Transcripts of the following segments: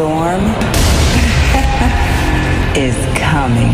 storm is coming.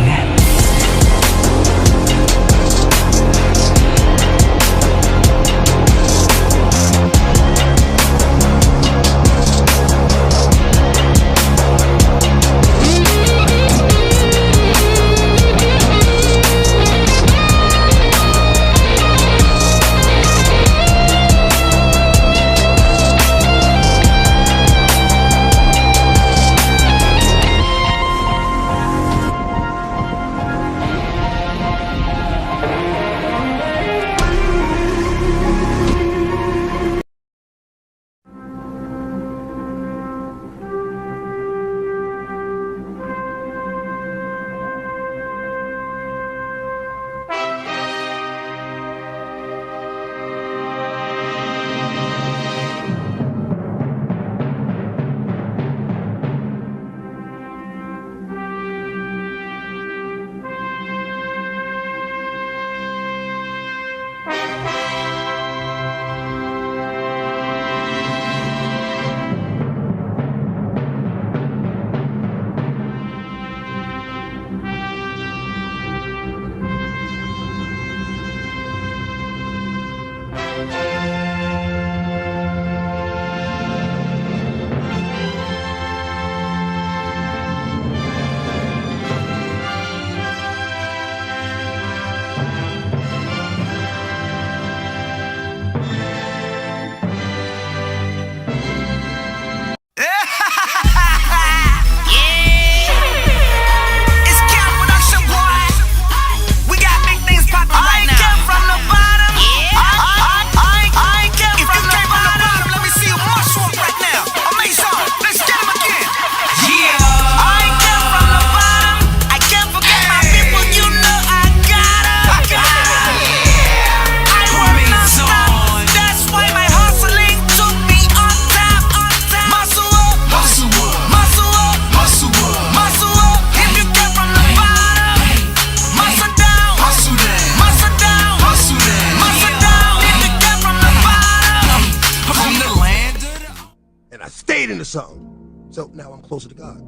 Something. So now I'm closer to God.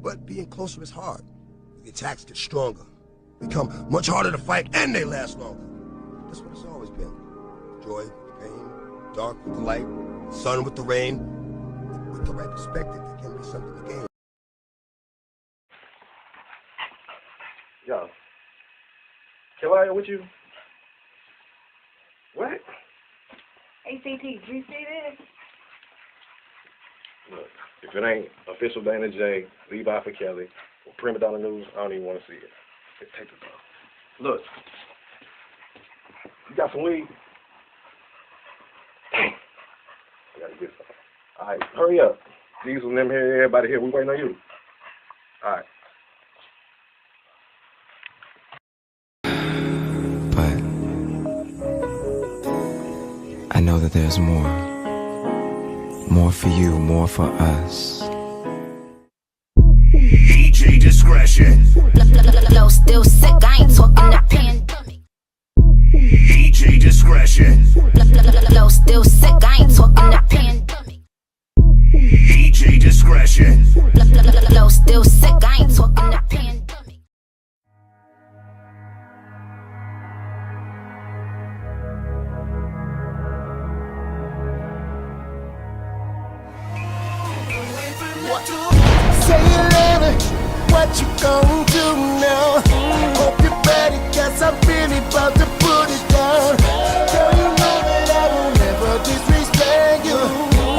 But being closer is hard. The attacks get stronger, become much harder to fight, and they last longer. That's what it's always been. Joy with the pain, dark with the light, sun with the rain. With the right perspective, there can be something to gain. Yo. Can I with you? What? ACT, did you see this? Look, if it ain't official DanaJay, Levi for Kelly, or Prima Donna News, I don't even want to see it. Take this off. Look, you got some weed? Dang. I gotta get some. Alright, hurry up. Diesel and them here, everybody here, we waiting on you. Alright. But I know that there's more. More for you, more for us. DJ discretion. Low still sick, I ain't talking that pandemic. DJ discretion. Low still sick, I ain't talking that pandemic. DJ discretion. Low still sick, I ain't talking that pandemic. Say you love it, what you gon' do now? Hope you're ready, cause I'm really about to put it down. Girl, you know that I will never disrespect you.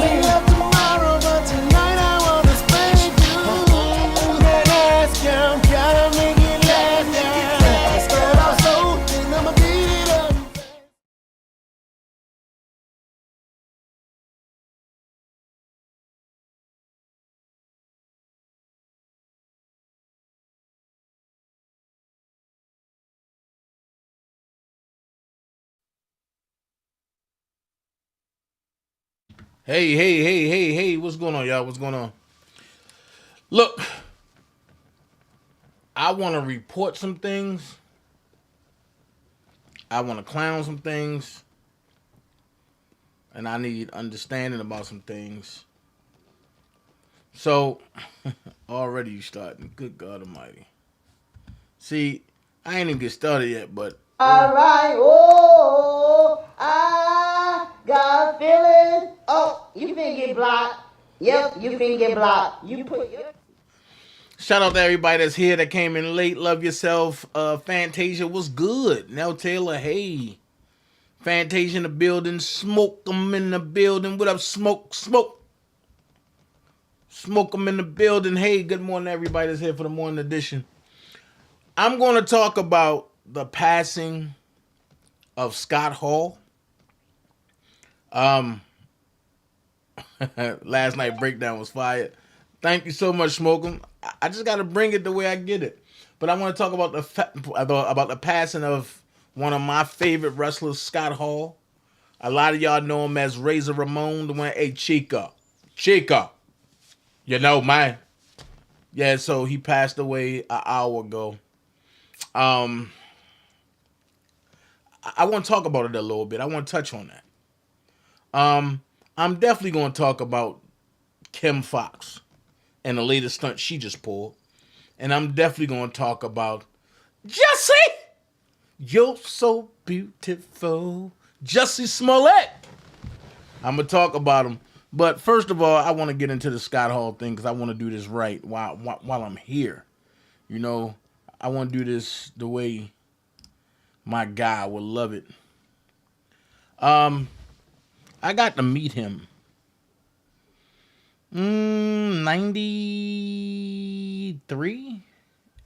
We love tomorrow, but tonight I wanna spend you. That ass girl, gotta make it last down. Start off slow, then I'ma beat it up. Hey, what's going on, y'all? What's going on? Look, I want to report some things. I want to clown some things. And I need understanding about some things. So, already you starting. Good God Almighty. See, I ain't even get started yet, but. All right, oh, I got a feeling. Oh, you finna get blocked. Yep, you finna get blocked. You put your... Shout out to everybody that's here that came in late. Love yourself. Fantasia was good. Nell Taylor, hey. Fantasia in the building. Smoke 'em in the building. What up, Smoke? Smoke. Smoke 'em in the building. Hey, good morning, everybody that's here for the morning edition. I'm going to talk about the passing of Scott Hall. Last night breakdown was fired. Thank you so much, Smoke 'em. I just got to bring it the way I get it. But I want to talk about the passing of one of my favorite wrestlers, Scott Hall. A lot of y'all know him as Razor Ramon, the one, hey, Chica. You know, man. Yeah, so he passed away an hour ago. I want to talk about it a little bit. I want to touch on that. I'm definitely going to talk about Kim Foxx and the latest stunt she just pulled. And I'm definitely going to talk about Jussie. You're so beautiful. Jussie Smollett. I'm going to talk about him. But first of all, I want to get into the Scott Hall thing because I want to do this right while I'm here. You know, I want to do this the way my guy would love it. I got to meet him 93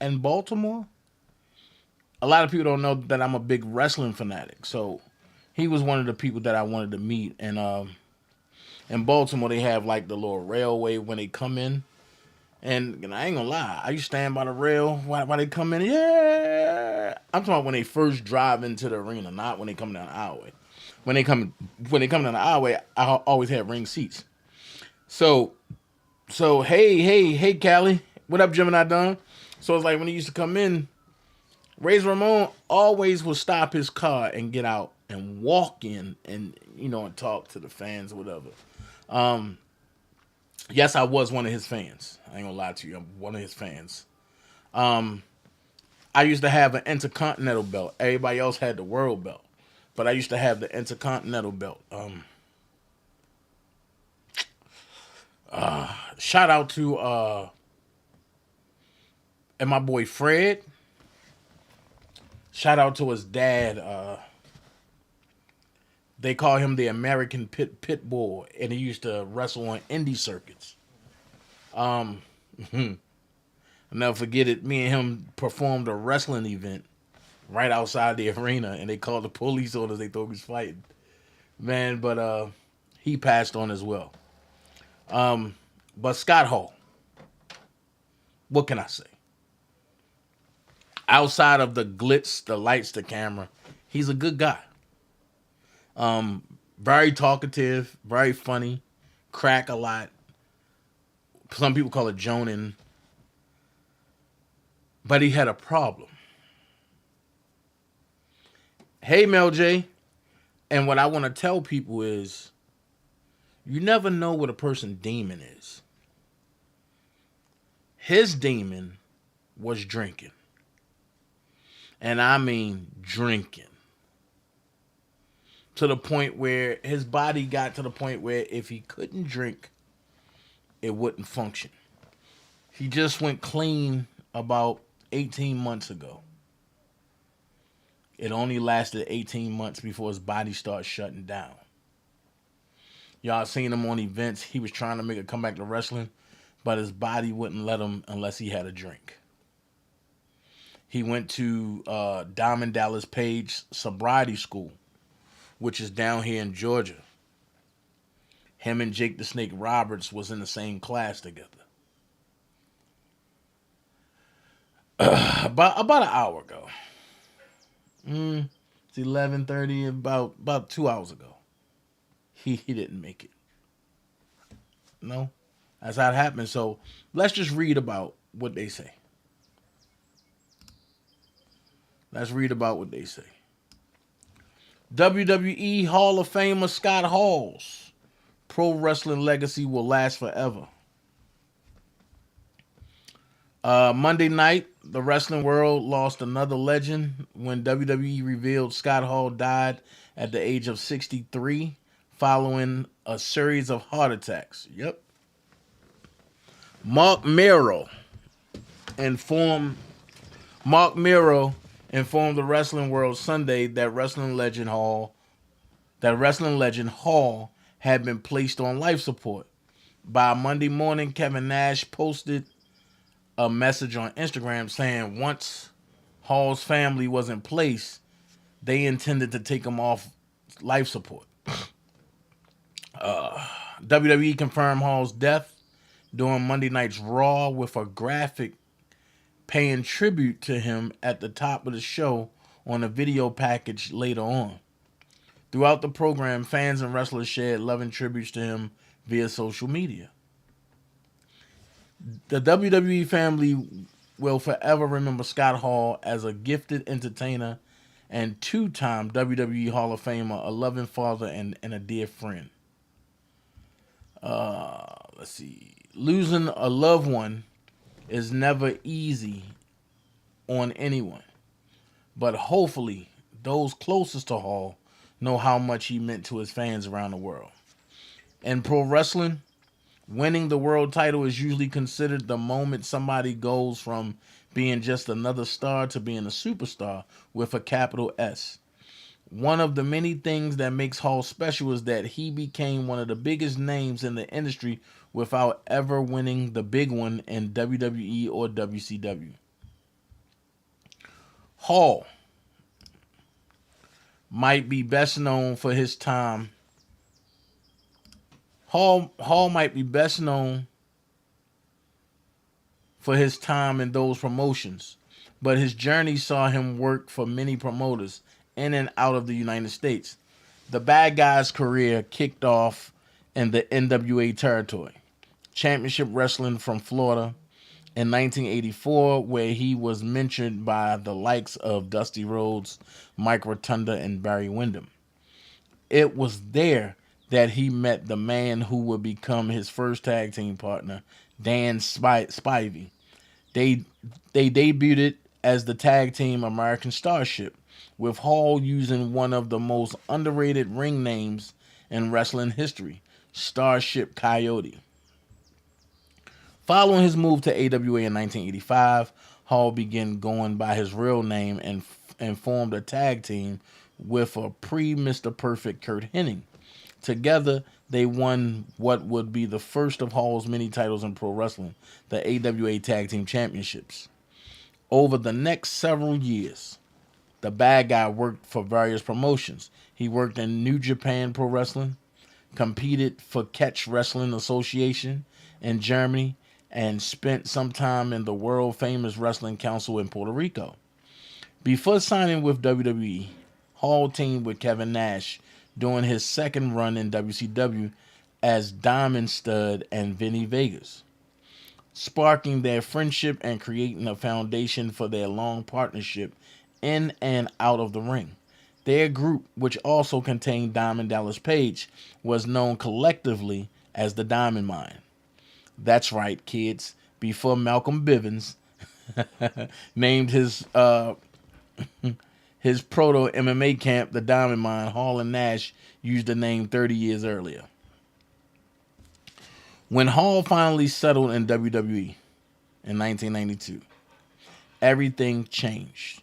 in Baltimore. A lot of people don't know that I'm a big wrestling fanatic, so he was one of the people that I wanted to meet. And in Baltimore, they have like the little railway when they come in, and I ain't gonna lie, I used to stand by the rail while they come in. Yeah, I'm talking about when they first drive into the arena, not when they come down the aisleway. When they come down the aisleway, I always have ring seats. So hey, Callie, what up, Gemini Dunn? So it's like when he used to come in, Razor Ramon always would stop his car and get out and walk in and, you know, and talk to the fans or whatever. Yes, I was one of his fans. I ain't gonna lie to you, I'm one of his fans. I used to have an Intercontinental belt. Everybody else had the World belt, but I used to have the Intercontinental belt. Shout out to and my boy Fred. Shout out to his dad. They call him the American Pit Bull, and he used to wrestle on indie circuits. I'll never forget it. Me and him performed a wrestling event right outside the arena, and they called the police on us. They thought we was fighting. Man, but he passed on as well. But Scott Hall, what can I say? Outside of the glitz, the lights, the camera, he's a good guy. Very talkative, very funny, crack a lot. Some people call it joning. But he had a problem. Hey, Mel J. And what I want to tell people is, you never know what a person's demon is. His demon was drinking. And I mean drinking. To the point where his body got to the point where if he couldn't drink, it wouldn't function. He just went clean about 18 months ago. It only lasted 18 months before his body started shutting down. Y'all seen him on events. He was trying to make a comeback to wrestling, but his body wouldn't let him unless he had a drink. He went to Diamond Dallas Page Sobriety School, which is down here in Georgia. Him and Jake the Snake Roberts was in the same class together. About an hour ago. It's 11:30, about 2 hours ago. He didn't make it. No, that's how it happened. So let's just read about what they say. Let's read about what they say. WWE Hall of Famer Scott Hall's pro wrestling legacy will last forever. Monday night, the wrestling world lost another legend when WWE revealed Scott Hall died at the age of 63 following a series of heart attacks. Yep. Mark Miro informed the wrestling world Sunday that wrestling legend Hall had been placed on life support. By Monday morning, Kevin Nash posted a message on Instagram saying once Hall's family was in place, they intended to take him off life support. WWE confirmed Hall's death during Monday night's Raw with a graphic paying tribute to him at the top of the show on a video package later on. Throughout the program, fans and wrestlers shared loving tributes to him via social media. The WWE family will forever remember Scott Hall as a gifted entertainer and two-time WWE Hall of Famer, a loving father, and a dear friend. Let's see. Losing a loved one is never easy on anyone, but hopefully those closest to Hall know how much he meant to his fans around the world. In pro wrestling, winning the world title is usually considered the moment somebody goes from being just another star to being a superstar with a capital S. One of the many things that makes Hall special is that he became one of the biggest names in the industry without ever winning the big one in WWE or WCW. Hall might be best known for his time. Hall might be best known for his time in those promotions, but his journey saw him work for many promoters in and out of the United States. The Bad Guy's career kicked off in the NWA territory, Championship Wrestling from Florida in 1984, where he was mentored by the likes of Dusty Rhodes, Mike Rotunda, and Barry Windham. It was there that he met the man who would become his first tag team partner, Dan Spivey. They debuted as the tag team American Starship, with Hall using one of the most underrated ring names in wrestling history, Starship Coyote. Following his move to AWA in 1985, Hall began going by his real name and formed a tag team with a pre-Mr. Perfect Kurt Hennig. Together, they won what would be the first of Hall's many titles in pro wrestling, the AWA Tag Team Championships. Over the next several years, the Bad Guy worked for various promotions. He worked in New Japan Pro Wrestling, competed for Catch Wrestling Association in Germany, and spent some time in the world-famous Wrestling Council in Puerto Rico. Before signing with WWE, Hall teamed with Kevin Nash during his second run in WCW as Diamond Stud and Vinny Vegas, sparking their friendship and creating a foundation for their long partnership in and out of the ring. Their group, which also contained Diamond Dallas Page, was known collectively as the Diamond Mine. That's right, kids. Before Malcolm Bivens named his proto MMA camp the Diamond Mine, Hall and Nash used the name 30 years earlier. When Hall finally settled in WWE in 1992, everything changed.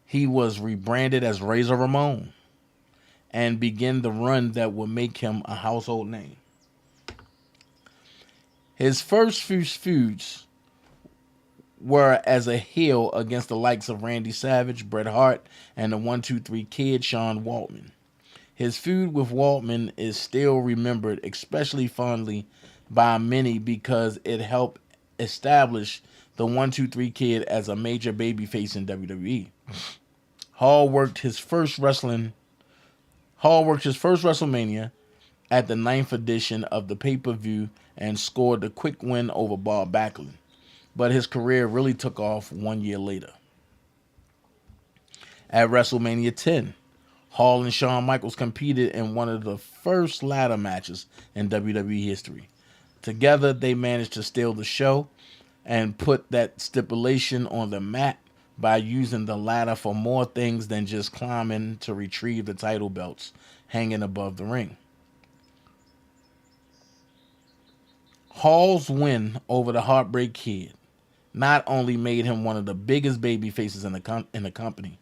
He was rebranded as Razor Ramon and began the run that would make him a household name. His first few feuds were as a heel against the likes of Randy Savage, Bret Hart, and the 1-2-3 Kid, Sean Waltman. His feud with Waltman is still remembered, especially fondly by many, because it helped establish the 1-2-3 Kid as a major babyface in WWE. Hall worked his first WrestleMania at the 9th edition of the pay-per-view and scored a quick win over Bob Backlund. But his career really took off 1 year later. At WrestleMania 10, Hall and Shawn Michaels competed in one of the first ladder matches in WWE history. Together, they managed to steal the show, and put that stipulation on the map by using the ladder for more things than just climbing to retrieve the title belts hanging above the ring. Hall's win over the Heartbreak Kid not only made him one of the biggest baby faces in the company,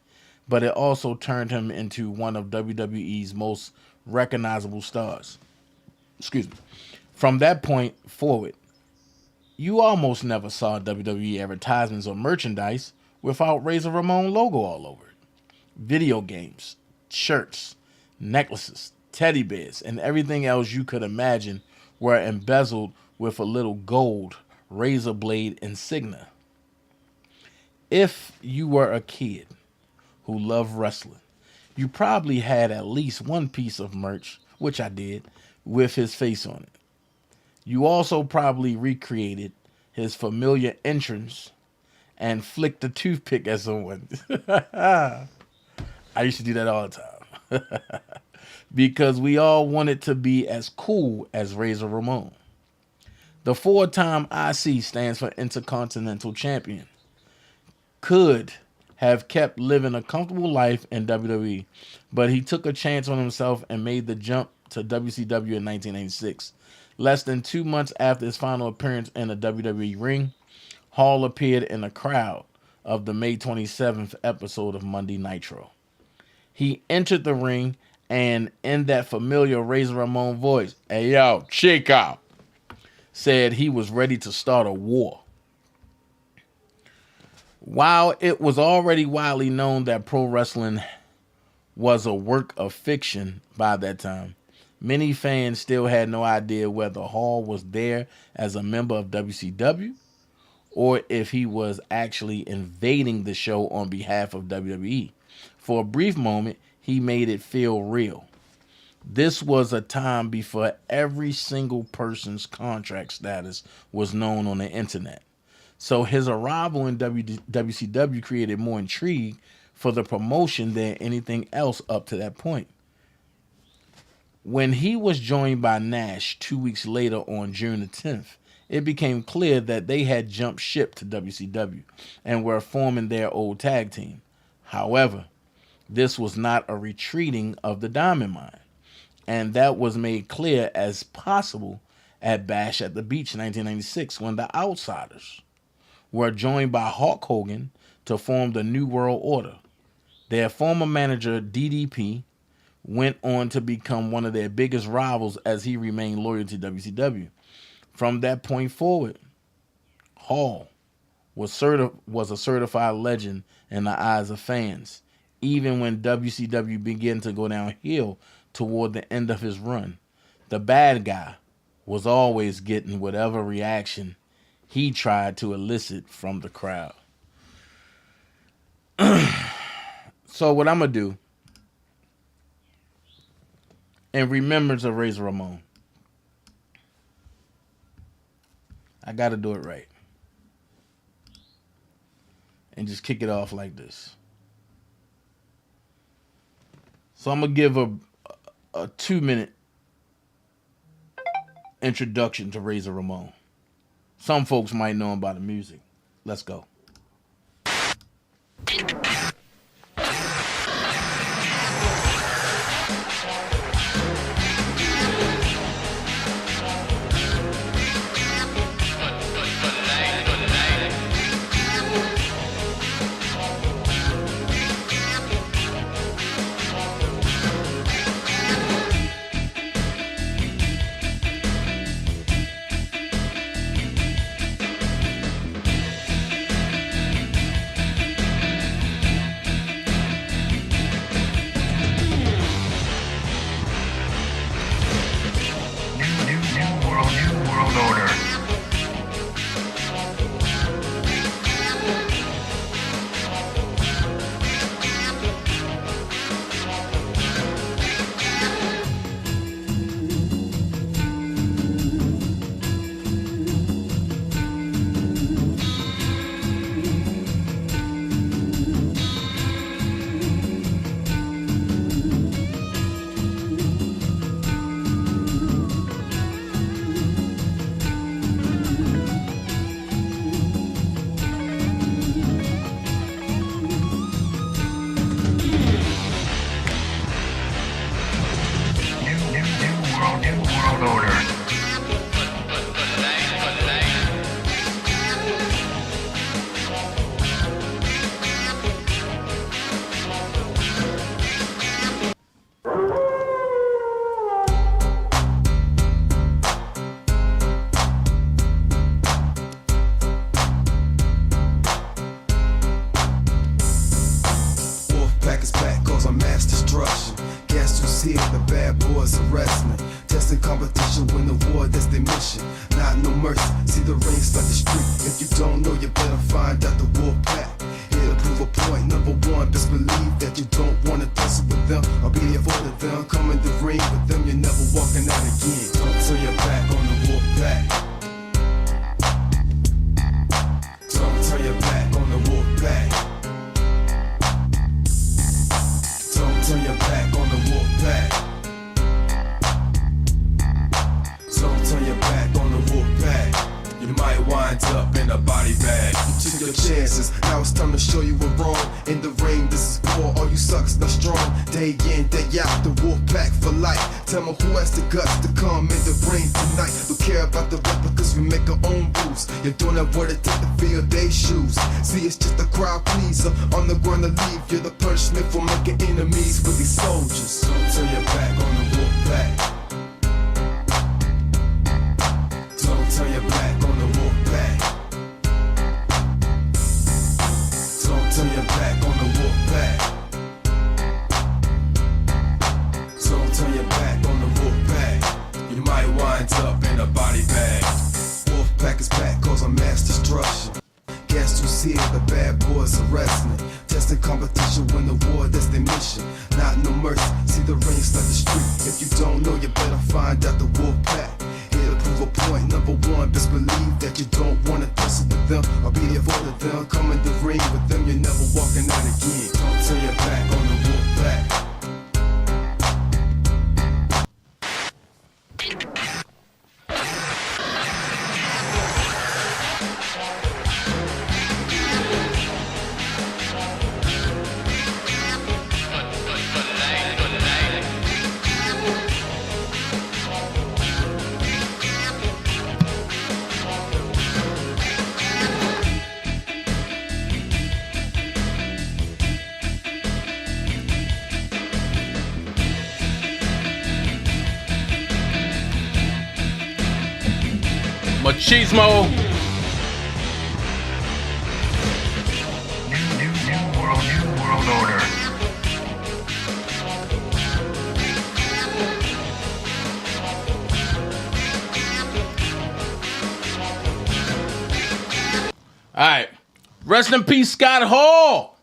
but it also turned him into one of WWE's most recognizable stars. Excuse me. From that point forward, you almost never saw WWE advertisements or merchandise without Razor Ramon logo all over it. Video games, shirts, necklaces, teddy bears, and everything else you could imagine were embezzled with a little gold razor blade insignia. If you were a kid who loved wrestling, you probably had at least one piece of merch, which I did, with his face on it. You also probably recreated his familiar entrance and flicked a toothpick at someone. I used to do that all the time. Because we all wanted to be as cool as Razor Ramon. The 4-time IC stands for Intercontinental Champion. Could have kept living a comfortable life in WWE, but he took a chance on himself and made the jump to WCW in 1986. Less than 2 months after his final appearance in a WWE ring, Hall appeared in a crowd of the May 27th episode of Monday Nitro. He entered the ring and, in that familiar Razor Ramon voice, "Hey yo, Chico," said he was ready to start a war. While it was already widely known that pro wrestling was a work of fiction by that time, many fans still had no idea whether Hall was there as a member of WCW or if he was actually invading the show on behalf of WWE. For a brief moment, he made it feel real. This was a time before every single person's contract status was known on the internet. So his arrival in WCW created more intrigue for the promotion than anything else up to that point. When he was joined by Nash 2 weeks later on June the 10th, it became clear that they had jumped ship to WCW and were forming their old tag team. However, this was not a retreating of the Diamond Mine, and that was made clear as possible at Bash at the Beach 1996 when the Outsiders were joined by Hulk Hogan to form the New World Order. Their former manager, DDP, went on to become one of their biggest rivals as he remained loyal to WCW. From that point forward, Hall was a certified legend in the eyes of fans, even when WCW began to go downhill toward the end of his run. The bad guy was always getting whatever reaction he tried to elicit from the crowd. So what I'm going to do, in remembrance of Razor Ramon, I got to do it right. And just kick it off like this. So I'm going to give a 2-minute introduction to Razor Ramon. Some folks might know him by the music. Let's go. see it, the bad boys are wrestling. Testing competition, win the war, that's their mission. Not no mercy, see the ring, start the street. If you don't know, you better find out the wolf pack. Here to prove a point, number one, just believe that you don't wanna tussle with them or be avoided them. Come in the ring with them, you're never walking out again. Don't turn your back on the wolf pack. Don't turn your back on the wolf pack. Don't turn your back on the wolf pack. Don't turn your back on the wolf pack. You might wind up in a body bag. You took your chances, now it's time to show you we're wrong. In the ring, this is war, all you sucks not strong. Day in, day out, the wolf pack for life. Tell me who has the guts to come in the ring tonight. Don't care about the replicas, we make our own rules. You're doing that what it take to fill their shoes. See, it's just a crowd pleaser, on the ground to leave. You're the punishment for making enemies with these soldiers. Don't turn your back on the wolf pack. Don't turn your back on the wolf pack. Don't turn your back on the wolf pack. Don't turn your back on the wolf pack. You might wind up in a body bag. Wolf pack is back, cause I'm mass destruction. Guess who's here? The bad boys are wrestling. Testing competition, win the war, that's their mission. Not no mercy, see the ring, start the street. If you don't know, you better find out the wolf pack. Here to prove a point, number one, just believe that you don't wanna tussle with them or be avoided them. Come in the ring with them, you're never walking out again. Don't turn your back on the wolf pack. Machismo. New world order. All right. Rest in peace, Scott Hall.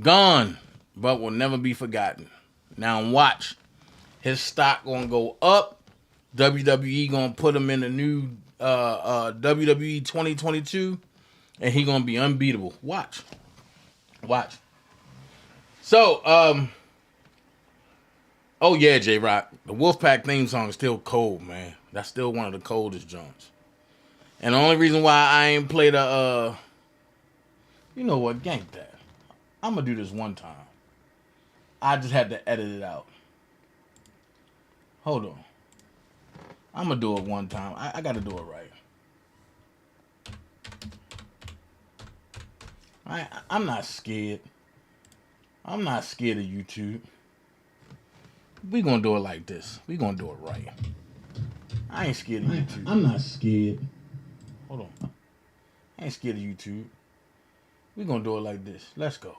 Gone, but will never be forgotten. Now watch. His stock gonna go up. WWE gonna put him in the new WWE 2022, and he gonna be unbeatable. Watch. So, oh yeah, J-Rock, the Wolfpack theme song is still cold, man. That's still one of the coldest joints. And the only reason why I ain't played you know what, gank that. I'm gonna do this one time. I just had to edit it out. Hold on. I'm gonna do it one time. I gotta do it right. I'm not scared. I'm not scared of YouTube. We gonna do it like this. We gonna do it right. I ain't scared of YouTube. I'm not scared. Hold on. I ain't scared of YouTube. We gonna do it like this. Let's go.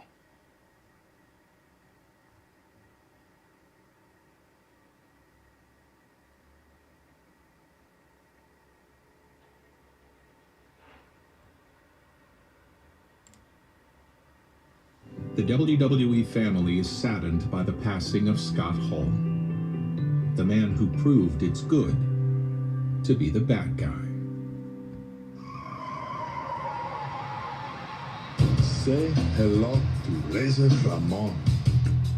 The WWE family is saddened by the passing of Scott Hall, the man who proved it's good to be the bad guy. Say hello to Razor Ramon.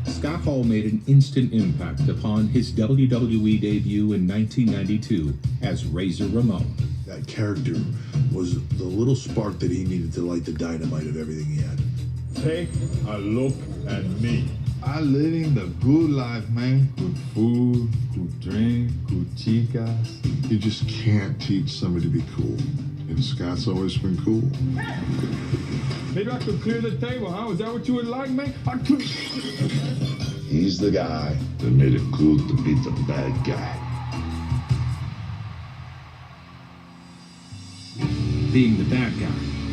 Scott Hall made an instant impact upon his WWE debut in 1992 as Razor Ramon. That character was the little spark that he needed to light the dynamite of everything he had. Take a look at me. I living the good life, man. Good food, good drink, good chicas. You just can't teach somebody to be cool. And Scott's always been cool. Maybe I could clear the table, huh? Is that what you would like, man? He's the guy that made it cool to be the bad guy. Being the bad guy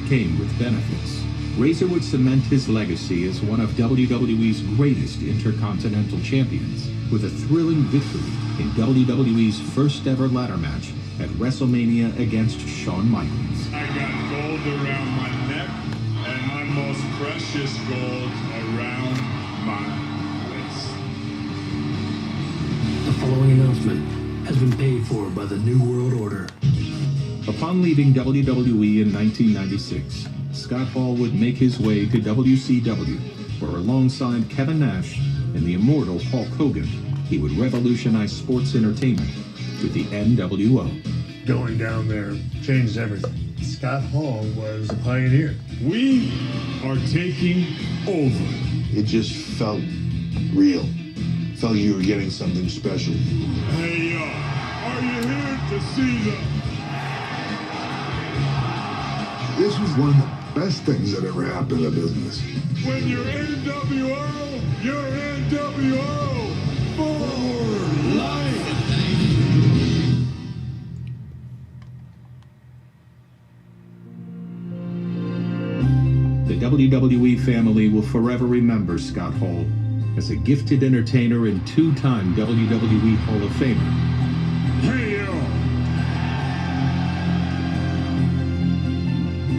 came with benefits. Razor would cement his legacy as one of WWE's greatest intercontinental champions with a thrilling victory in WWE's first ever ladder match at WrestleMania against Shawn Michaels. I got gold around my neck and my most precious gold around my waist. The following announcement has been paid for by the New World Order. Upon leaving WWE in 1996, Scott Hall would make his way to WCW, where alongside Kevin Nash and the immortal Hulk Hogan, he would revolutionize sports entertainment with the NWO. Going down there changed everything. Scott Hall was a pioneer. We are taking over. It just felt real. Felt you were getting something special. Hey, are you here to see the... This was one of the best things that ever happened in business. When you're NWO, you're NWO for life. The WWE family will forever remember Scott Hall as a gifted entertainer and two-time WWE Hall of Famer. Hey,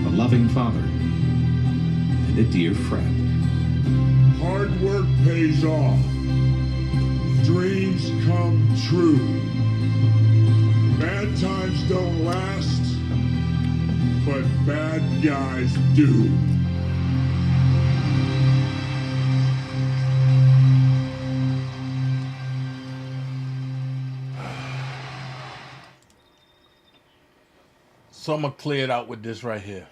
A loving father and a dear friend. hard work pays off. Dreams come true. Bad times don't last, but bad guys do. So I'm gonna clear it out with this right here.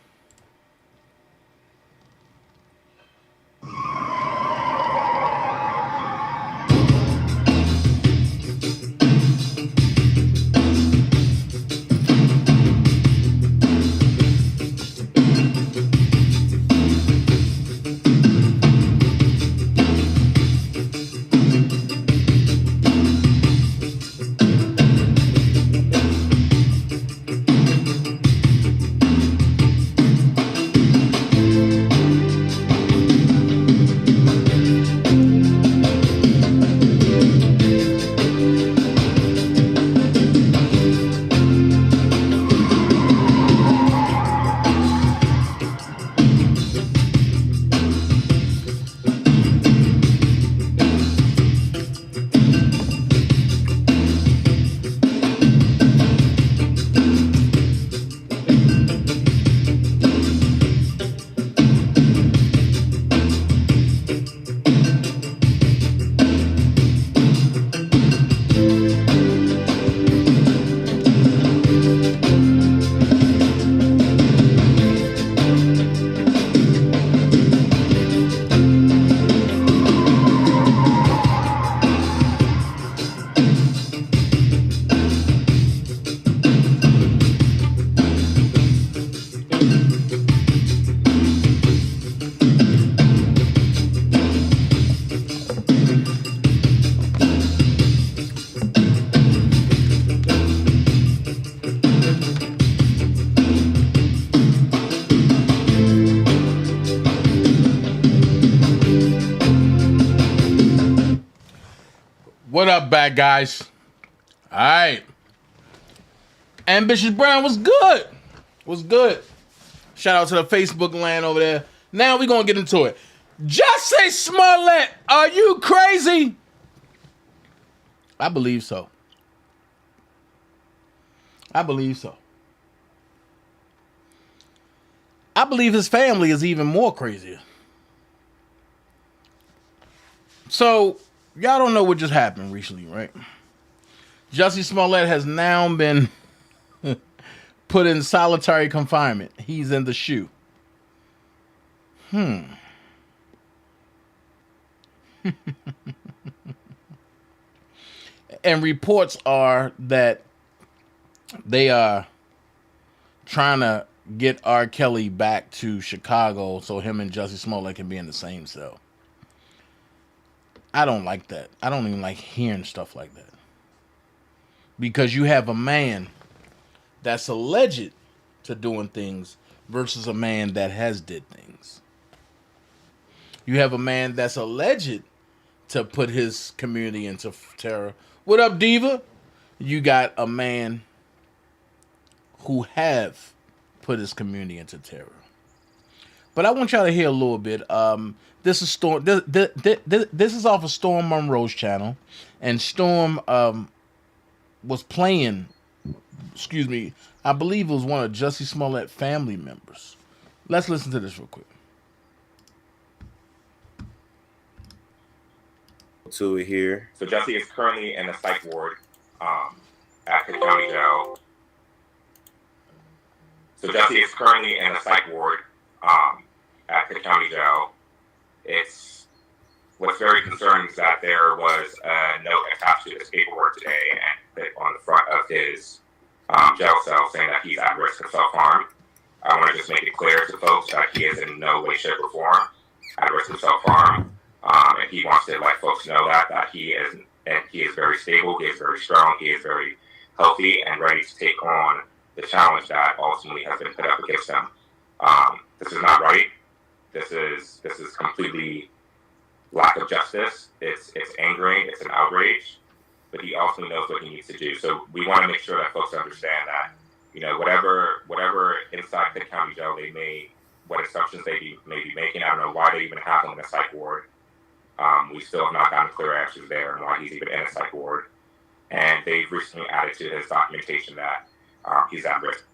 What up, bad guys? All right. Ambitious Brown was good. Was good. Shout out to the Facebook land over there. Now we're going to get into it. Jussie Smollett, are you crazy? I believe so. I believe so. I believe his family is even more crazier. So, y'all don't know what just happened recently, right? Jussie Smollett has now been put in solitary confinement. He's in the shoe. And reports are that they are trying to get R. Kelly back to Chicago so him and Jussie Smollett can be in the same cell. I don't like that. I don't even like hearing stuff like that. Because you have a man that's alleged to doing things versus a man that has did things. You have a man that's alleged to put his community into terror. What up, Diva? You got a man who have put his community into terror. But I want y'all to hear a little bit. This is Storm. This is off of Storm Monroe's channel, and Storm was playing. Excuse me. I believe it was one of Jussie Smollett family members. Let's listen to this real quick. To it here. So Jussie is currently in a psych ward at the county jail. So Jussie is currently in a psych ward at the county jail. It's what's very concerning is that there was a note attached to his paperwork today and on the front of his jail cell saying that he's at risk of self-harm. I want to just make it clear to folks that he is in no way, shape, or form at risk of self-harm. And he wants to let folks know that he is very stable, he is very strong, he is very healthy and ready to take on the challenge that ultimately has been put up against him. This is not right. This is completely lack of justice. It's angering. It's an outrage. But he also knows what he needs to do. So we want to make sure that folks understand that, you know, whatever inside the county jail what assumptions they may be making. I don't know why they even have him in a psych ward. We still have not gotten clear answers there and why he's even in a psych ward. And they've recently added to his documentation that he's at risk.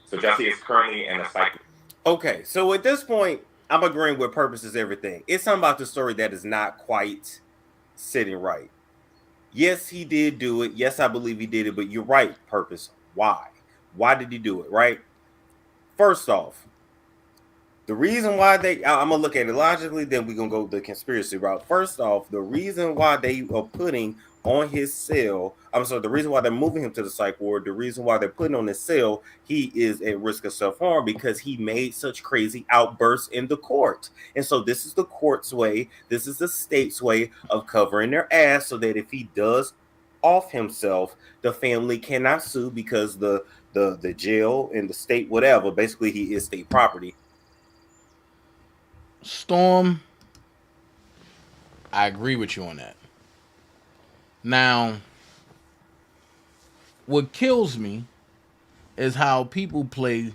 So Jussie is currently in a psych. Okay, so at this point, I'm agreeing with Purpose is everything. It's something about the story that is not quite sitting right. Yes, he did do it. Yes, I believe he did it. But you're right, Purpose. Why? Why did he do it, right? First off, the reason why I'm going to look at it logically, then we're going to go the conspiracy route. First off, the reason why they are putting on his cell, the reason why they're moving him to the psych ward, the reason why they're putting on his cell, he is at risk of self-harm because he made such crazy outbursts in the court. And so this is the court's way, this is the state's way of covering their ass so that if he does off himself, the family cannot sue because the jail and the state, whatever, basically he is state property. Storm, I agree with you on that. Now, what kills me is how people play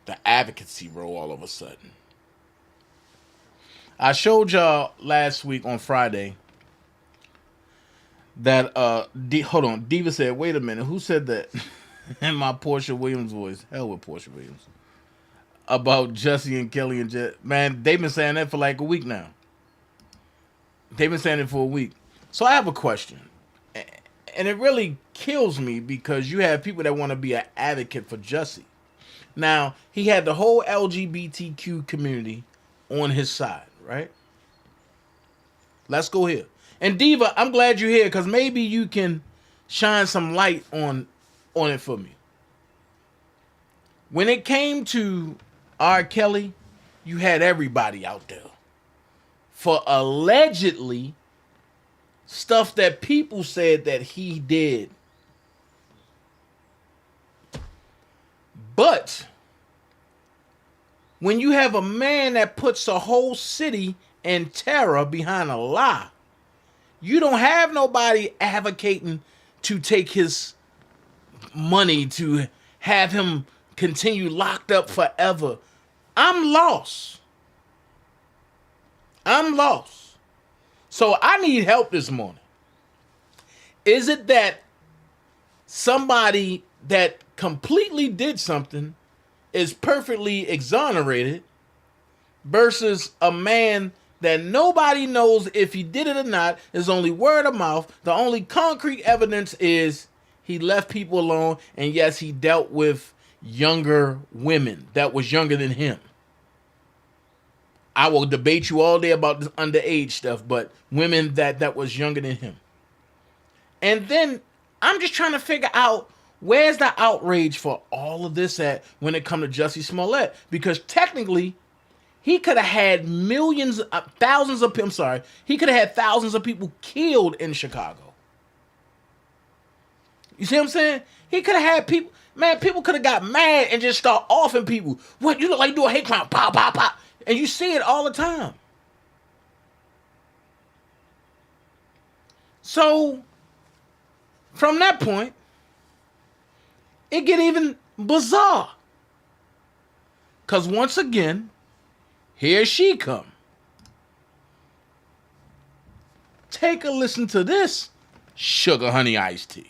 the advocacy role all of a sudden. I showed y'all last week on Friday that hold on, Diva said, wait a minute, who said that in my Portia Williams voice? Hell with Portia Williams. About Jussie and Kelly and Jet. Man, they've been saying that for like a week now. They've been saying it for a week. So I have a question. And it really kills me because you have people that want to be an advocate for Jussie. Now, he had the whole LGBTQ community on his side, right? Let's go here. And Diva, I'm glad you're here because maybe you can shine some light on it for me. When it came to R. Kelly, you had everybody out there for allegedly stuff that people said that he did. But when you have a man that puts a whole city in terror behind a lie, you don't have nobody advocating to take his money, to have him continue locked up forever. I'm lost. So I need help this morning. Is it that somebody that completely did something is perfectly exonerated versus a man that nobody knows if he did it or not? Is only word of mouth. The only concrete evidence is he left people alone, and yes, he dealt with younger women that was younger than him. I will debate you all day about this underage stuff, but women that was younger than him. And then I'm just trying to figure out where's the outrage for all of this at when it comes to Jussie Smollett, because technically he could have had thousands of people killed in Chicago. You see what I'm saying? He could have had people, man, people could have got mad and just start offing people. What, you look like you do a hate crime, pow, pow, pow. And you see it all the time. So, from that point, it get even bizarre. Because once again, here she come. Take a listen to this sugar honey iced tea.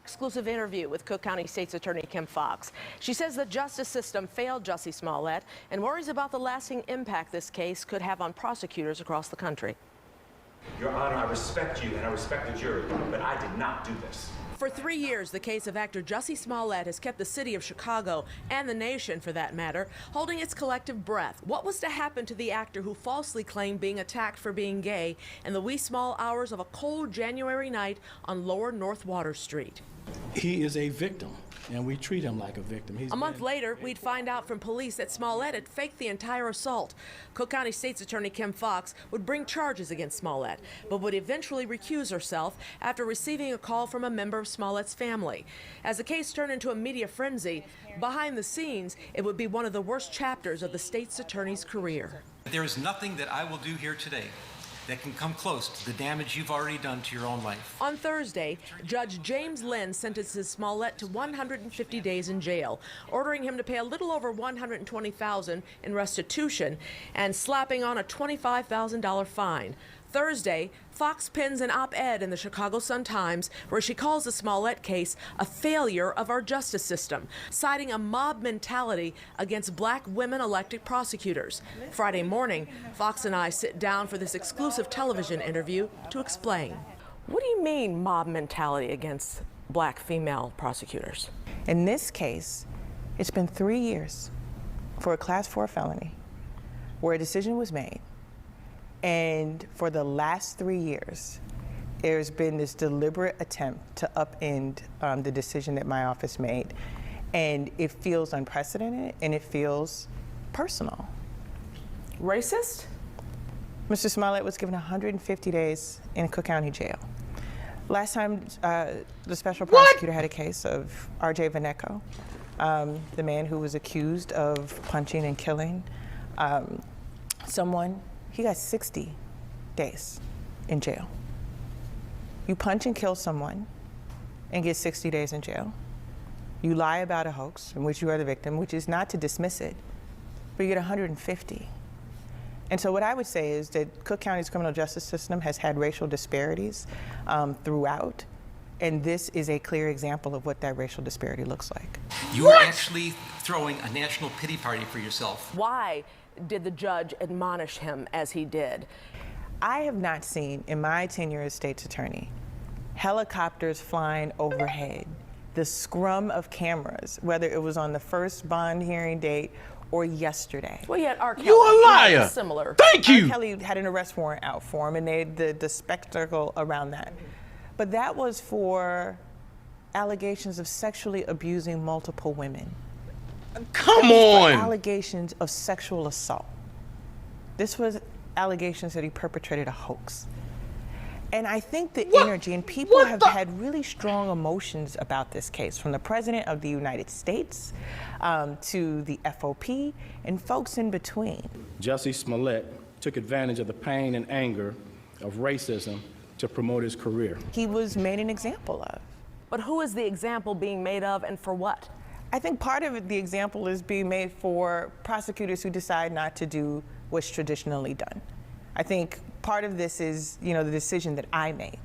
Exclusive interview with Cook County State's Attorney Kim Foxx. She says the justice system failed Jussie Smollett and worries about the lasting impact this case could have on prosecutors across the country. Your Honor, I respect you and I respect the jury, but I did not do this. For 3 years, the case of actor Jussie Smollett has kept the city of Chicago, and the nation for that matter, holding its collective breath. What was to happen to the actor who falsely claimed being attacked for being gay in the wee small hours of a cold January night on Lower North Water Street? He is a victim, and we treat him like a victim. A month later, we'd find out from police that Smollett had faked the entire assault. Cook County State's Attorney Kim Foxx would bring charges against Smollett, but would eventually recuse herself after receiving a call from a member of Smollett's family. As the case turned into a media frenzy, behind the scenes, it would be one of the worst chapters of the state's attorney's career. There is nothing that I will do here today that can come close to the damage you've already done to your own life. On Thursday, Judge James Lynn sentences Smollett to 150 days in jail, ordering him to pay a little over $120,000 in restitution and slapping on a $25,000 fine. Thursday, Fox pens an op-ed in the Chicago Sun-Times where she calls the Smollett case a failure of our justice system, citing a mob mentality against black women elected prosecutors. Friday morning, Fox and I sit down for this exclusive television interview to explain. What do you mean mob mentality against black female prosecutors? In this case, it's been 3 years for a Class 4 felony where a decision was made. And for the last 3 years, there's been this deliberate attempt to upend the decision that my office made. And it feels unprecedented and it feels personal. Racist? Mr. Smollett was given 150 days in Cook County Jail. Last time the special prosecutor had a case of R.J. Vaneco, the man who was accused of punching and killing someone. He got 60 days in jail. You punch and kill someone and get 60 days in jail. You lie about a hoax in which you are the victim, which is not to dismiss it, but you get 150. And so what I would say is that Cook County's criminal justice system has had racial disparities throughout, and this is a clear example of what that racial disparity looks like. You are actually throwing a national pity party for yourself. Why did the judge admonish him as he did? I have not seen, in my tenure as state's attorney, helicopters flying overhead, the scrum of cameras, whether it was on the first bond hearing date or yesterday. Well, yet R. Kelly. You a liar. Similar. Thank you. R. Kelly had an arrest warrant out for him, and they the spectacle around that. But that was for allegations of sexually abusing multiple women. Come on. Allegations of sexual assault. This was allegations that he perpetrated a hoax. And I think the energy, and people have had really strong emotions about this case, from the President of the United States to the FOP and folks in between. Jussie Smollett took advantage of the pain and anger of racism to promote his career. He was made an example of. But who is the example being made of, and for what? I think part of it, the example is being made for prosecutors who decide not to do what's traditionally done. I think part of this is, the decision that I made.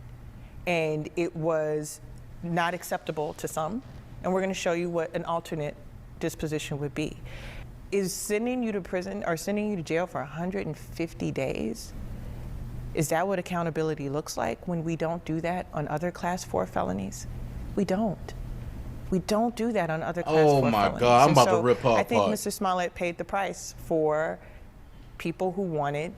And it was not acceptable to some. And we're going to show you what an alternate disposition would be. Is sending you to prison or sending you to jail for 150 days, is that what accountability looks like when we don't do that on other Class 4 felonies? We don't. We don't do that on other Class 4 felonies. Oh my God, I'm about to rip her apart. I think Mr. Smollett paid the price for people who wanted,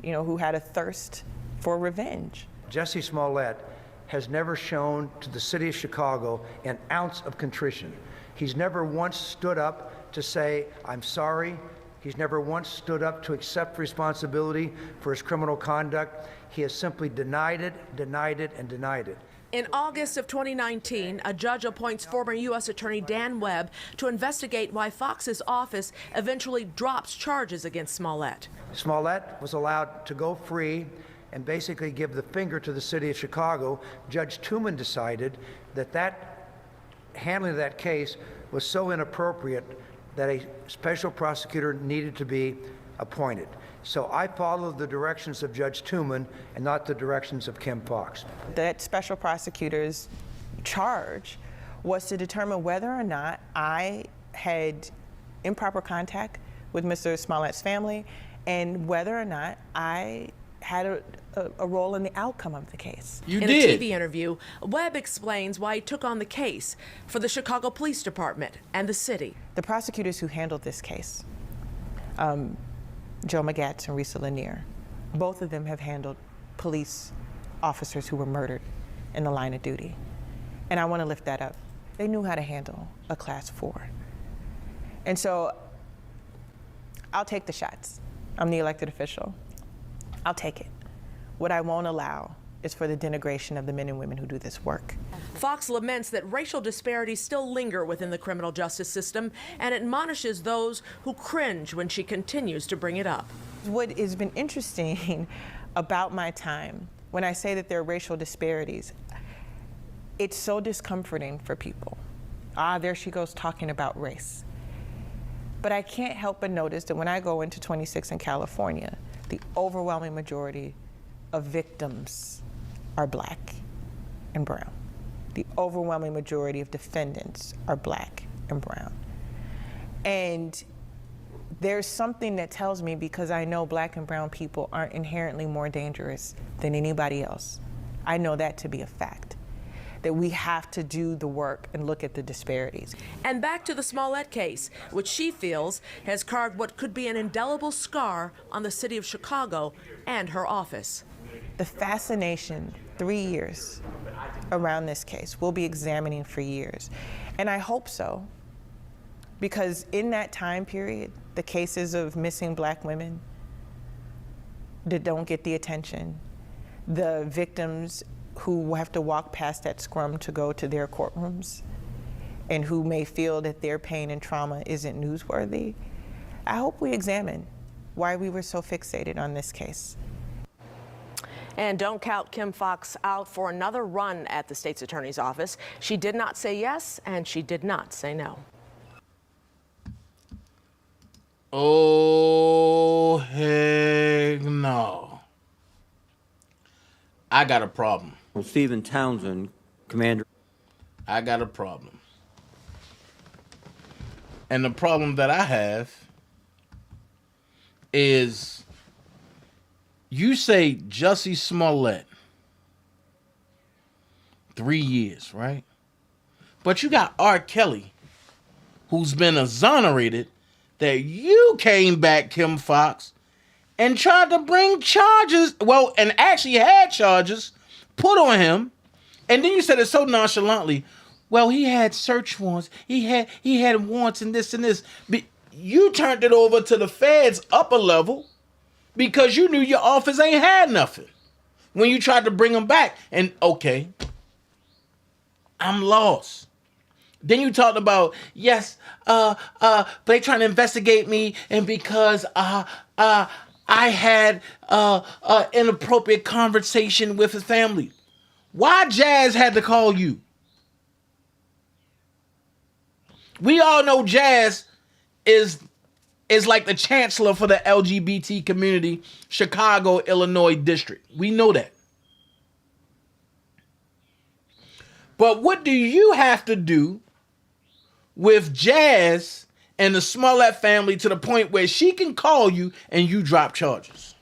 who had a thirst for revenge. Jussie Smollett has never shown to the city of Chicago an ounce of contrition. He's never once stood up to say, I'm sorry, He's never once stood up to accept responsibility for his criminal conduct. He has simply denied it, denied it, and denied it. In August of 2019, a judge appoints former U.S. Attorney Dan Webb to investigate why Foxx's office eventually drops charges against Smollett. Smollett was allowed to go free and basically give the finger to the city of Chicago. Judge Tooman decided that handling of that case was so inappropriate that a special prosecutor needed to be appointed. So I followed the directions of Judge Tooman and not the directions of Kim Foxx. That special prosecutor's charge was to determine whether or not I had improper contact with Mr. Smollett's family and whether or not I had a role in the outcome of the case. In a TV interview, Webb explains why he took on the case for the Chicago Police Department and the city. The prosecutors who handled this case, Joe Magatz and Risa Lanier, both of them have handled police officers who were murdered in the line of duty. And I want to lift that up. They knew how to handle a class 4. And so I'll take the shots. I'm the elected official. I'll take it. What I won't allow is for the denigration of the men and women who do this work. Foxx laments that racial disparities still linger within the criminal justice system and admonishes those who cringe when she continues to bring it up. What has been interesting about my time, when I say that there are racial disparities, it's so discomforting for people. There she goes talking about race. But I can't help but notice that when I go into 26 in California, the overwhelming majority of victims are Black and brown. The overwhelming majority of defendants are Black and brown. And there's something that tells me, because I know Black and brown people aren't inherently more dangerous than anybody else, I know that to be a fact, that we have to do the work and look at the disparities. And back to the Smollett case, which she feels has carved what could be an indelible scar on the city of Chicago and her office. The fascination, 3 years around this case, we'll be examining for years. And I hope so, because in that time period, the cases of missing Black women that don't get the attention, the victims who have to walk past that scrum to go to their courtrooms and who may feel that their pain and trauma isn't newsworthy, I hope we examine why we were so fixated on this case. And don't count Kim Foxx out for another run at the state's attorney's office. She did not say yes, and she did not say no. Oh, heck no. I got a problem. Well, Stephen Townsend, Commander. I got a problem. And the problem that I have is you say Jussie Smollett, 3 years, right? But you got R. Kelly, who's been exonerated, that you came back, Kim Foxx, and tried to bring charges, well, and actually had charges put on him. And then you said it so nonchalantly, well, he had search warrants, he had warrants and this and this. But you turned it over to the feds upper level because you knew your office ain't had nothing when you tried to bring him back. And okay, I'm lost. Then you talked about, yes, they trying to investigate me, and because I had inappropriate conversation with his family. Why Jazz had to call you? We all know Jazz is like the chancellor for the LGBT community, Chicago, Illinois district. We know that. But what do you have to do with Jazz and the Smollett family to the point where she can call you and you drop charges?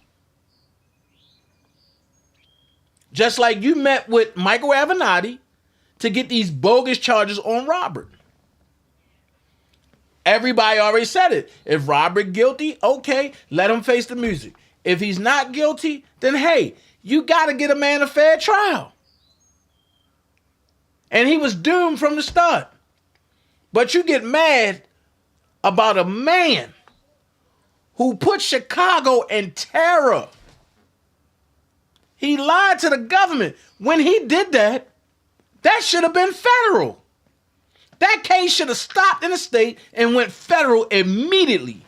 Just like you met with Michael Avenatti to get these bogus charges on Robert. Everybody already said it. If Robert guilty, okay, let him face the music. If he's not guilty, then hey, you got to get a man a fair trial. And he was doomed from the start. But you get mad about a man who put Chicago in terror. He lied to the government. When he did that, that should have been federal. That case should have stopped in the state and went federal immediately.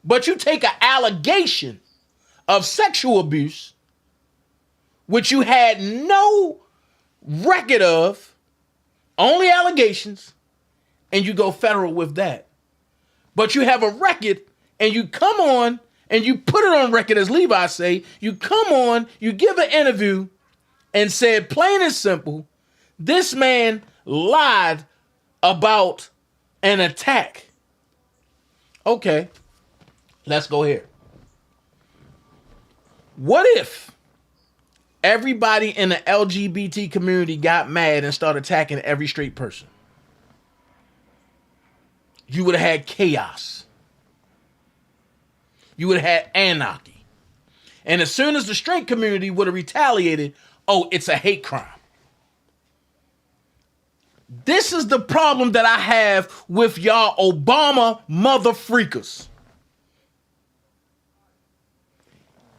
But you take an allegation of sexual abuse, which you had no record of, only allegations, and you go federal with that. But you have a record, and you come on, and you put it on record, as Levi say, you come on, you give an interview, and said plain and simple, this man lied about an attack. Okay, let's go here. What if everybody in the LGBT community got mad and started attacking every straight person? You would have had chaos. You would have had anarchy. And as soon as the straight community would have retaliated, oh, it's a hate crime. This is the problem that I have with y'all Obama mother freakers.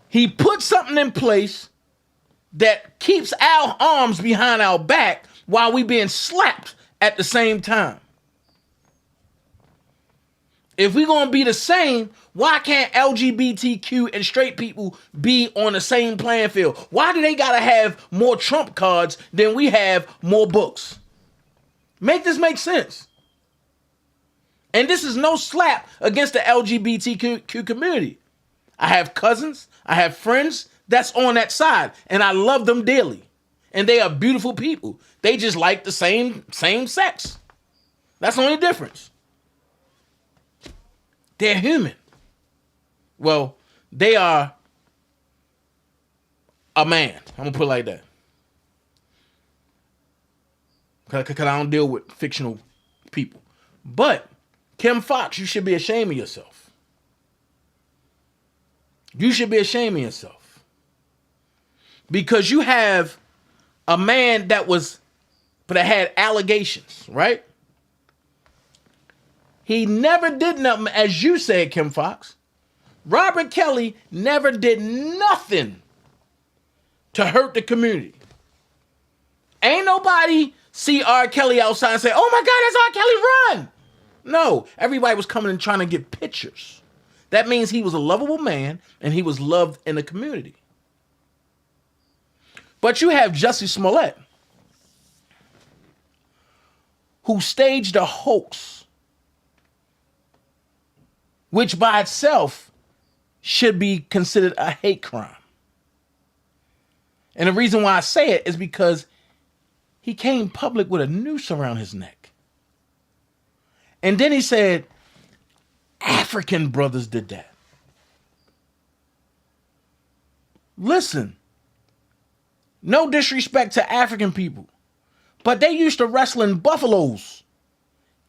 He put something in place that keeps our arms behind our back while we being slapped at the same time. If we're going to be the same, why can't LGBTQ and straight people be on the same playing field? Why do they got to have more trump cards than we have more books? Make this make sense. And this is no slap against the LGBTQ community. I have cousins, I have friends that's on that side, and I love them dearly. And they are beautiful people. They just like the same sex. That's the only difference. They're human. Well, they are a man. I'm going to put it like that. Because I don't deal with fictional people. But, Kim Foxx, you should be ashamed of yourself. You should be ashamed of yourself. Because you have a man that had allegations, right? He never did nothing, as you said, Kim Foxx. Robert Kelly never did nothing to hurt the community. Ain't nobody see R. Kelly outside and say, oh my God, that's R. Kelly, run. No, everybody was coming and trying to get pictures. That means he was a lovable man and he was loved in the community. But you have Jussie Smollett, who staged a hoax, which by itself should be considered a hate crime. And the reason why I say it is because he came public with a noose around his neck. And then he said, African brothers did that. Listen, no disrespect to African people, but they used to wrestle in buffaloes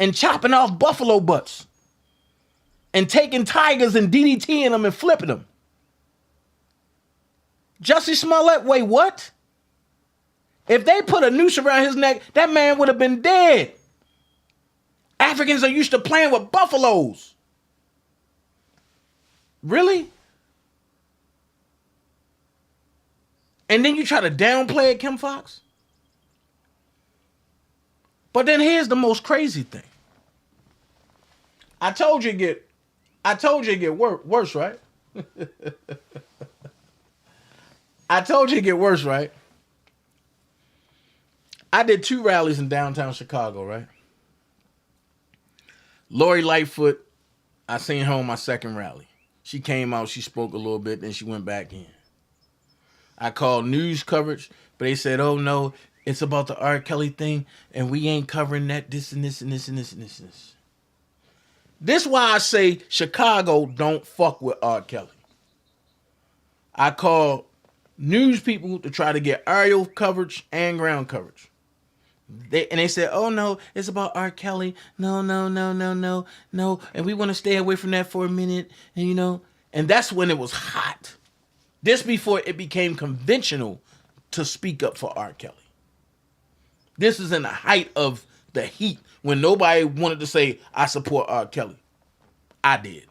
and chopping off buffalo butts and taking tigers and DDTing them and flipping them. Jussie Smollett, wait, what? If they put a noose around his neck, that man would have been dead. Africans are used to playing with buffaloes. Really? And then you try to downplay it, Kim Foxx? But then here's the most crazy thing. I told you it'd get worse, right? I told you it'd get worse, right? I did 2 rallies in downtown Chicago, right? Lori Lightfoot, I seen her on my second rally. She came out, she spoke a little bit, then she went back in. I called news coverage, but they said, oh no, it's about the R. Kelly thing, and we ain't covering that, this and this and this and this and this and this. This is why I say Chicago don't fuck with R. Kelly. I called news people to try to get aerial coverage and ground coverage. They said, oh no, it's about R. Kelly. No. And we want to stay away from that for a minute. And that's when it was hot. This before it became conventional to speak up for R. Kelly. This is in the height of the heat when nobody wanted to say, I support R. Kelly. I did.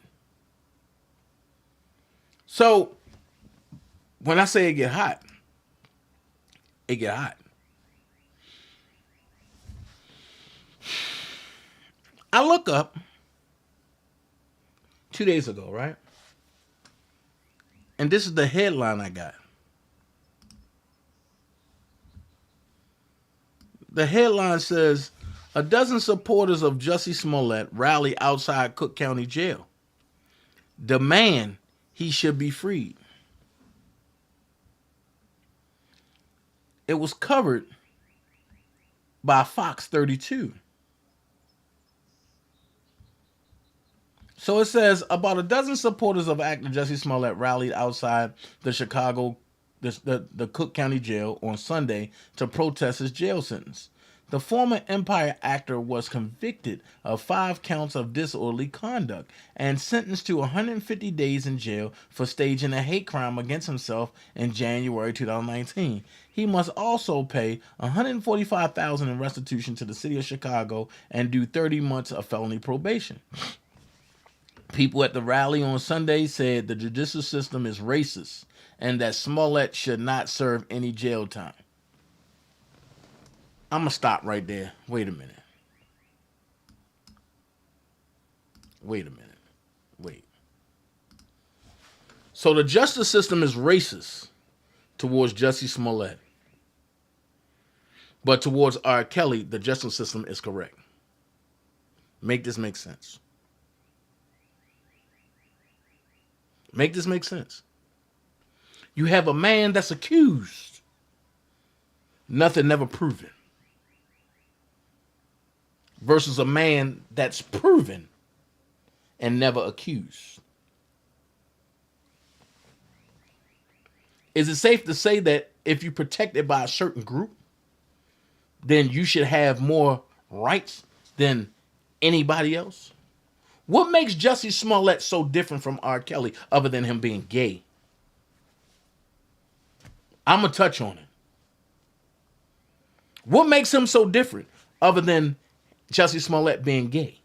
So when I say it get hot, it get hot. I look up 2 days ago, right? And this is the headline I got. The headline says, a dozen supporters of Jussie Smollett rally outside Cook County Jail. Demand he should be freed. It was covered by Fox 32. So it says about a dozen supporters of actor Jussie Smollett rallied outside the the Cook County Jail on Sunday to protest his jail sentence. The former Empire actor was convicted of 5 counts of disorderly conduct and sentenced to 150 days in jail for staging a hate crime against himself in January 2019. He must also pay $145,000 in restitution to the city of Chicago and do 30 months of felony probation. People at the rally on Sunday said the judicial system is racist and that Smollett should not serve any jail time. I'm going to stop right there. Wait a minute. Wait. So the justice system is racist towards Jussie Smollett. But towards R. Kelly, the justice system is correct. Make this make sense. Make this make sense. You have a man that's accused. Nothing never proven. Versus a man that's proven and never accused. Is it safe to say that if you're protected by a certain group, then you should have more rights than anybody else? What makes Jussie Smollett so different from R. Kelly other than him being gay? I'm going to touch on it. What makes him so different other than Jussie Smollett being gay?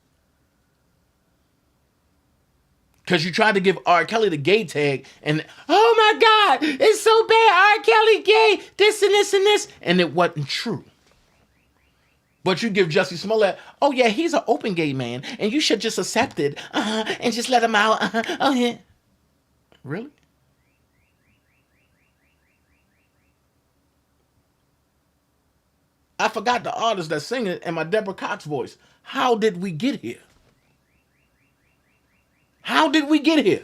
Because you tried to give R. Kelly the gay tag and, oh my God, it's so bad, R. Kelly gay, this and this and this. And it wasn't true. But you give Jussie Smollett, oh yeah, he's an open gay man, and you should just accept it, and just let him out. Oh yeah. Really? I forgot the artist that sing it in my Deborah Cox voice. How did we get here? How did we get here?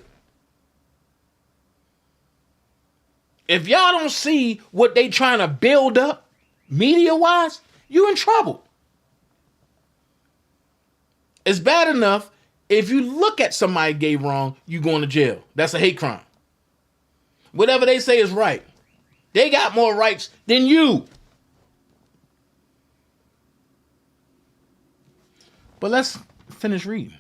If y'all don't see what they trying to build up media-wise, you in trouble. It's bad enough if you look at somebody gay wrong, you going to jail. That's a hate crime. Whatever they say is right. They got more rights than you. But let's finish reading.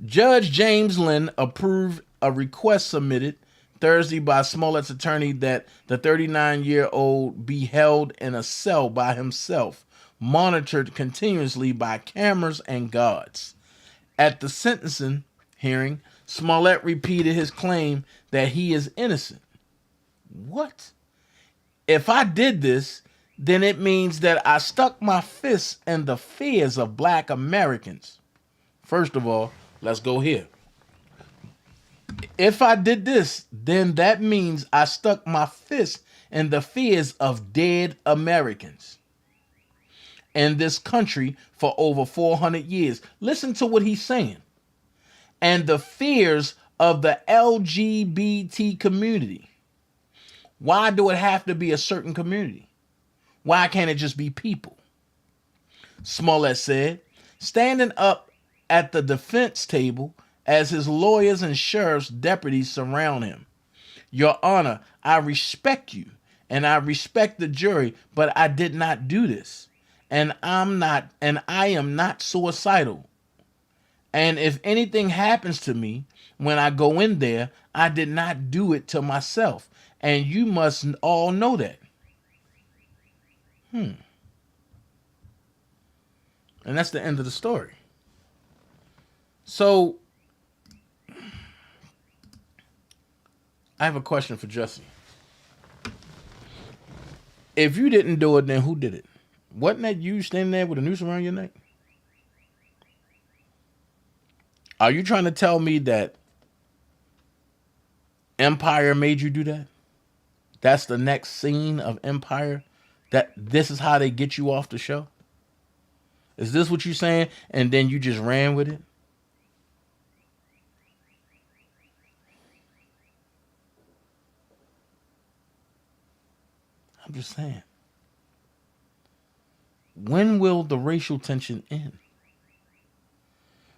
Judge James Lynn approved a request submitted Thursday by Smollett's attorney that the 39-year-old be held in a cell by himself, monitored continuously by cameras and guards. At the sentencing hearing, Smollett repeated his claim that he is innocent. What? If I did this, then it means that I stuck my fists in the fears of Black Americans. First of all, let's go here. If I did this, then that means I stuck my fist in the fears of dead Americans in this country for over 400 years. Listen to what he's saying. And the fears of the LGBT community. Why do it have to be a certain community? Why can't it just be people? Smollett said, standing up at the defense table as his lawyers and sheriff's deputies surround him. Your Honor, I respect you and I respect the jury, but I did not do this. And I am not suicidal. And if anything happens to me when I go in there, I did not do it to myself. And you must all know that. And that's the end of the story. So, I have a question for Jussie. If you didn't do it, then who did it? Wasn't that you standing there with a noose around your neck? Are you trying to tell me that Empire made you do that? That's the next scene of Empire? That this is how they get you off the show? Is this what you're saying? And then you just ran with it? I'm just saying. When will the racial tension end?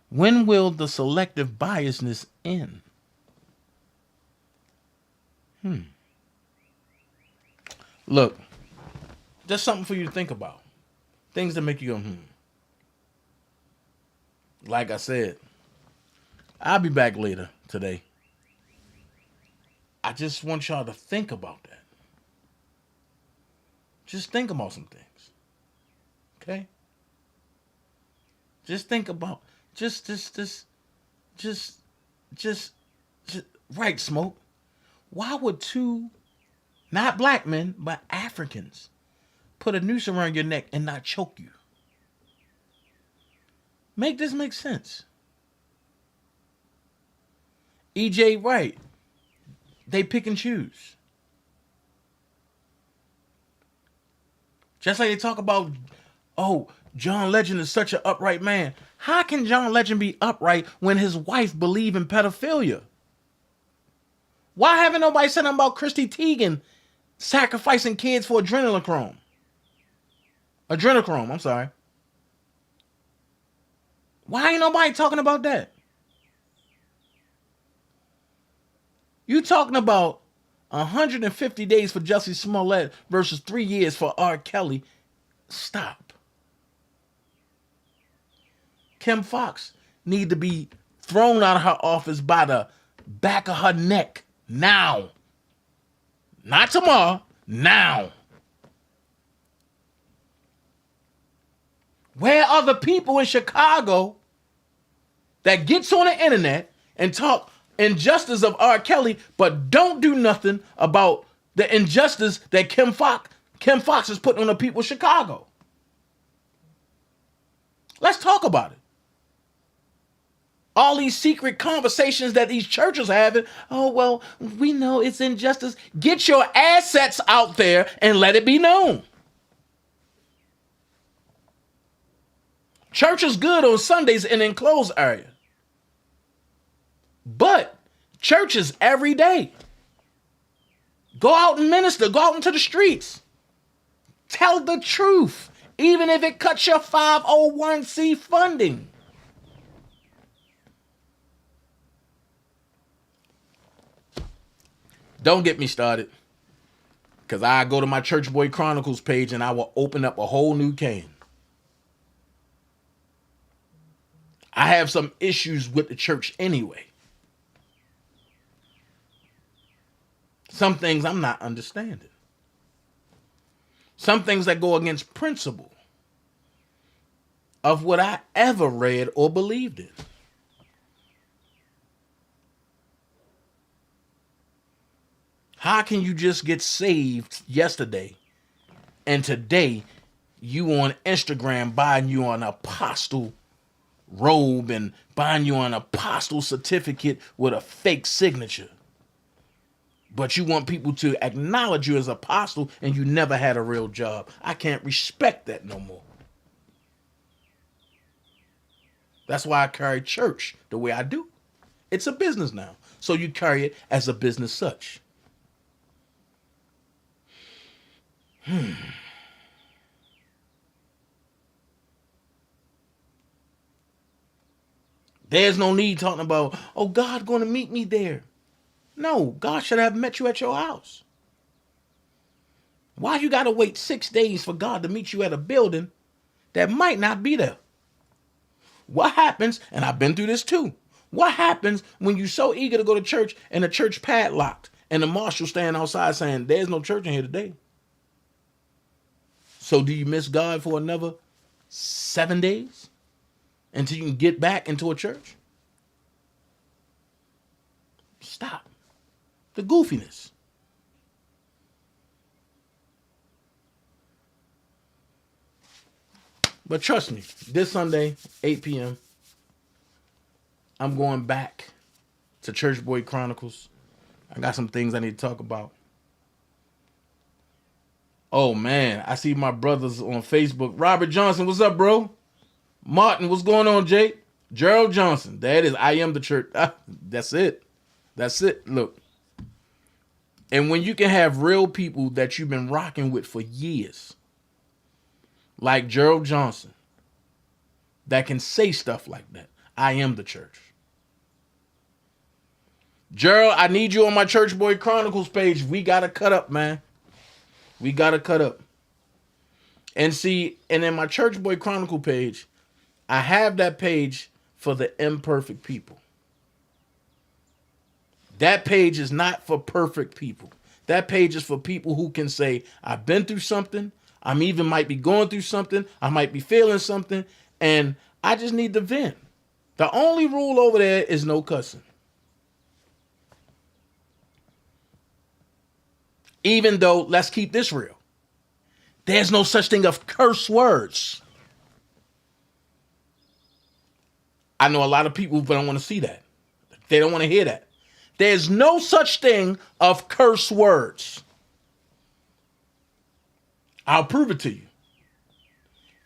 When will the selective biasness end? Look, just something for you to think about. Things that make you go, Like I said, I'll be back later today. I just want y'all to think about that. Just think about some things. Okay? Just think about, right, Smoke. Why would two, not black men, but Africans, put a noose around your neck and not choke you? Make this make sense. EJ Wright, they pick and choose. Just like they talk about, oh, John Legend is such an upright man. How can John Legend be upright when his wife believe in pedophilia? Why haven't nobody said nothing about Christy Teigen sacrificing kids for adrenochrome? Adrenochrome, I'm sorry. Why ain't nobody talking about that? You talking about 150 days for Jussie Smollett versus 3 years for R. Kelly. Stop. Kim Foxx need to be thrown out of her office by the back of her neck now. Not tomorrow, now. Where are the people in Chicago that gets on the internet and talk injustice of R. Kelly, but don't do nothing about the injustice that Kim Foxx is putting on the people of Chicago? Let's talk about it. All these secret conversations that these churches having. Oh, well, we know it's injustice. Get your assets out there and let it be known. Church is good on Sundays in enclosed area. But church is every day. Go out and minister. Go out into the streets. Tell the truth, even if it cuts your 501c funding. Don't get me started, because I go to my Church Boy Chronicles page and I will open up a whole new can. I have some issues with the church anyway. Some things I'm not understanding. Some things that go against principle of what I ever read or believed in. How can you just get saved yesterday and today you on Instagram buying you an apostle robe and buying you an apostle certificate with a fake signature? But you want people to acknowledge you as apostle and you never had a real job. I can't respect that no more. That's why I carry church the way I do. It's a business now. So you carry it as a business such. There's no need talking about, oh, God going to meet me there. No, God should have met you at your house. Why you got to wait 6 days for God to meet you at a building that might not be there? What happens, and I've been through this too, what happens when you're so eager to go to church and the church padlocked and the marshal standing outside saying, there's no church in here today? So do you miss God for another 7 days until you can get back into a church? Stop the goofiness. But trust me, this Sunday, 8 p.m., I'm going back to Church Boy Chronicles. I got some things I need to talk about. Oh, man, I see my brothers on Facebook. Robert Johnson, what's up, bro? Martin, what's going on, Jake? Gerald Johnson, that is I Am the Church. That's it. That's it. Look. And when you can have real people that you've been rocking with for years, like Gerald Johnson, that can say stuff like that. I am the church. Gerald, I need you on my Church Boy Chronicles page. We got to cut up, man. We got to cut up. And see, and in my Church Boy Chronicle page, I have that page for the imperfect people. That page is not for perfect people. That page is for people who can say, I've been through something. I'm even might be going through something. I might be feeling something. And I just need to vent. The only rule over there is no cussing. Even though, let's keep this real. There's no such thing of curse words. I know a lot of people who don't want to see that. They don't want to hear that. There's no such thing of curse words. I'll prove it to you.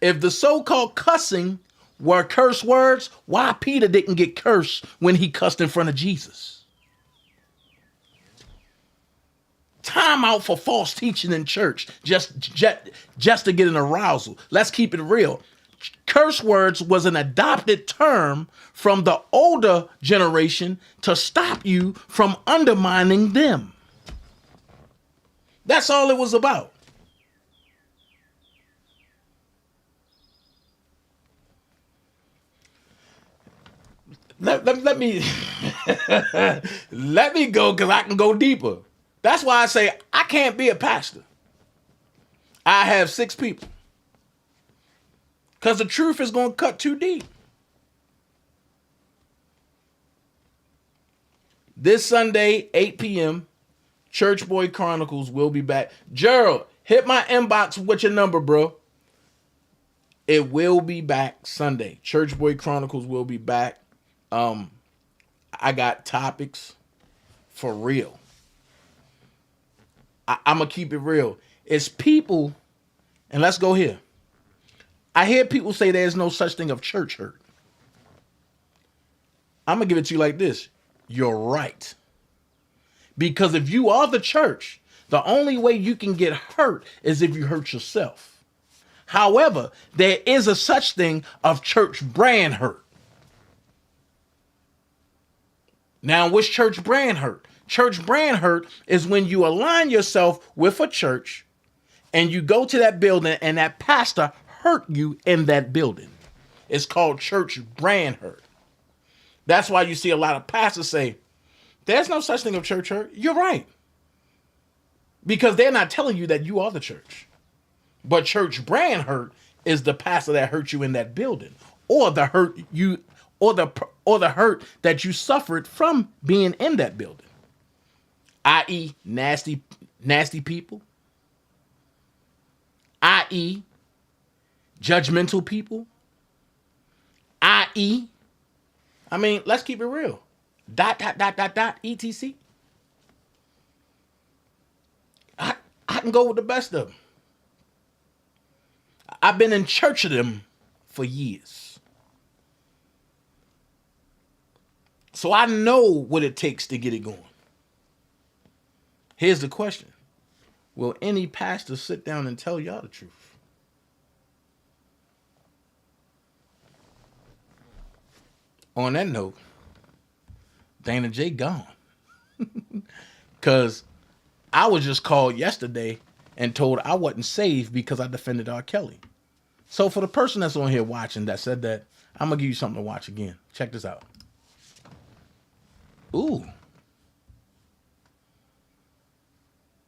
If the so-called cussing were curse words, why Peter didn't get cursed when he cussed in front of Jesus? Time out for false teaching in church just to get an arousal. Let's keep it real. Curse words was an adopted term from the older generation to stop you from undermining them. That's all it was about. Let me let me go because I can go deeper. That's why I say I can't be a pastor. I have 6 people. Because the truth is going to cut too deep. This Sunday, 8 p.m., Church Boy Chronicles will be back. Gerald, hit my inbox with your number, bro. It will be back Sunday. Church Boy Chronicles will be back. I got topics for real. I'm going to keep it real. It's people, and let's go here. I hear people say there's no such thing of church hurt. I'm going to give it to you like this. You're right. Because if you are the church, the only way you can get hurt is if you hurt yourself. However, there is a such thing of church brand hurt. Now, what's church brand hurt? Church brand hurt is when you align yourself with a church and you go to that building and that pastor hurt you in that building. It's called church brand hurt. That's why you see a lot of pastors say, there's no such thing of church hurt. You're right. Because they're not telling you that you are the church. But church brand hurt is the pastor that hurt you in that building, or the hurt you, or the hurt that you suffered from being in that building. I.e., nasty people. I.e., judgmental people. I.e., I mean, let's keep it real. ... etc. I can go with the best of them. I've been in church of them for years. So I know what it takes to get it going. Here's the question. Will any pastor sit down and tell y'all the truth? On that note, DanaJay gone. Because I was just called yesterday and told I wasn't saved because I defended R. Kelly. So for the person that's on here watching that said that, I'm going to give you something to watch again. Check this out. Ooh.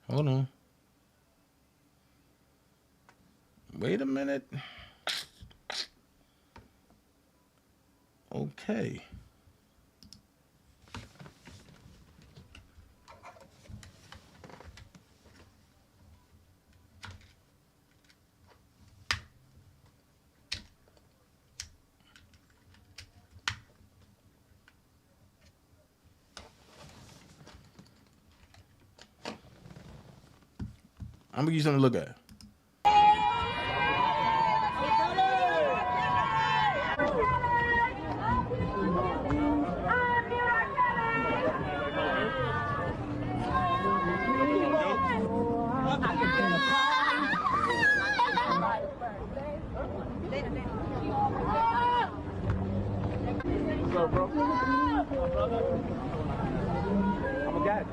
Hold on. Wait a minute. Okay. I'm gonna give you something to look at. What's up, bro? I'm a guy.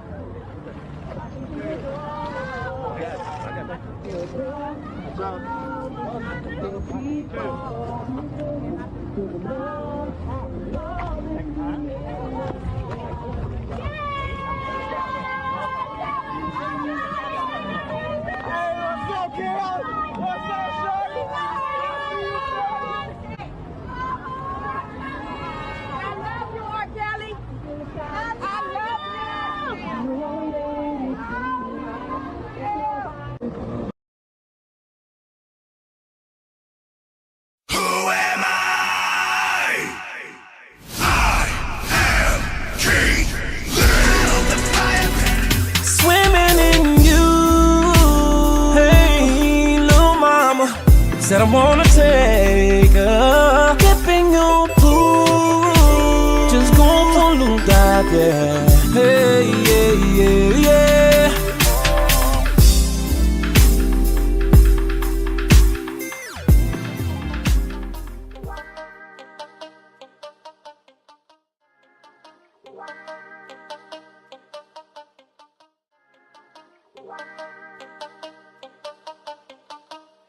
Said I wanna take a dip in your pool. Just go for a little dive, yeah. Hey, yeah, yeah, yeah.